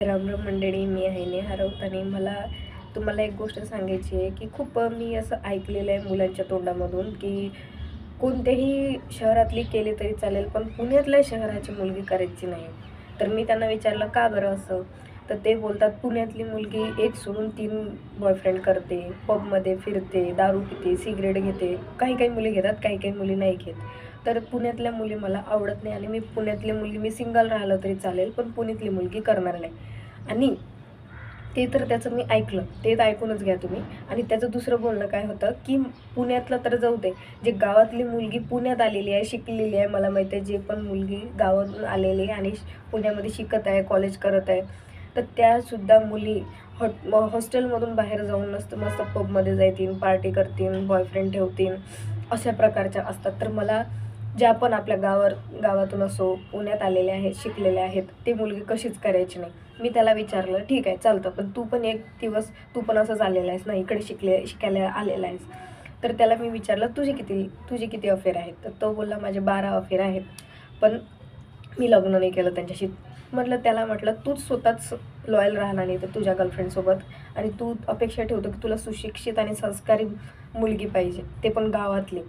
राम राम मंडळी, मी आहे नेहा राऊत आणि मला तुम्हाला एक गोष्ट सांगायची आहे की खूप मी असं ऐकलेलं आहे मुलांच्या तोंडामधून की कोणत्याही शहरातली केली तरी चालेल, पण पुण्यातल्या शहराची मुलगी करायची नाही. तर मी त्यांना विचारलं, का बरं असं? तर ते बोलतात, पुण्यातली मुलगी एक सोडून 3 बॉयफ्रेंड करते, पबमध्ये फिरते, दारू पिते, सिगरेट घेते. काही काही मुली घेतात, काही काही मुली नाही घेत. तर पुण्यातल्या मुली मला आवडत नाही आणि मी पुण्यातली मुलगी मी सिंगल राहिलं तरी चालेल, पण पुण्यातली मुलगी करणार नाही. आणि ते तर त्याचं मी ऐकलं, ते तर ऐकूनच घ्या तुम्ही. आणि त्याचं दुसरं बोलणं काय होतं, की पुण्यातलं तर जाऊ दे, जे गावातली मुलगी पुण्यात आलेली आहे, शिकलेली आहे, मला माहीत आहे, जे पण मुलगी गावातून आलेली आहे आणि पुण्यामध्ये शिकत आहे, कॉलेज करत आहे, तर त्यासुद्धा मुली हॉस्टेलमधून बाहेर जाऊन मस्त पबमध्ये जातील, पार्टी करतील, बॉयफ्रेंड ठेवतील, अशा प्रकारच्या असतात. तर मला ज्या पण आपल्या गावातून असो, पुण्यात आलेल्या आहेत, शिकलेल्या आहेत, ती मुलगी कशीच करायची नाही. मी त्याला विचारलं, "ठीक आहे, चालतं, पण तू पण एक दिवस तू पण असं झालेला आहेस ना, इकडे शिकायला आलेला आहेस." तर त्याला मी विचारलं, तुझे किती अफेअर आहेत?" तर तो बोलला, "माझे 12 अफेअर आहेत, पण मी लग्न नाही केलं त्यांच्याशी." त्याला म्हटलं, "तूच स्वतःच लॉयल राहणार नाही तर तुझ्या गर्लफ्रेंडसोबत आणि तू अपेक्षा ठेवतो की तुला सुशिक्षित आणि संस्कारी मुलगी पाहिजे, ते पण गावातली.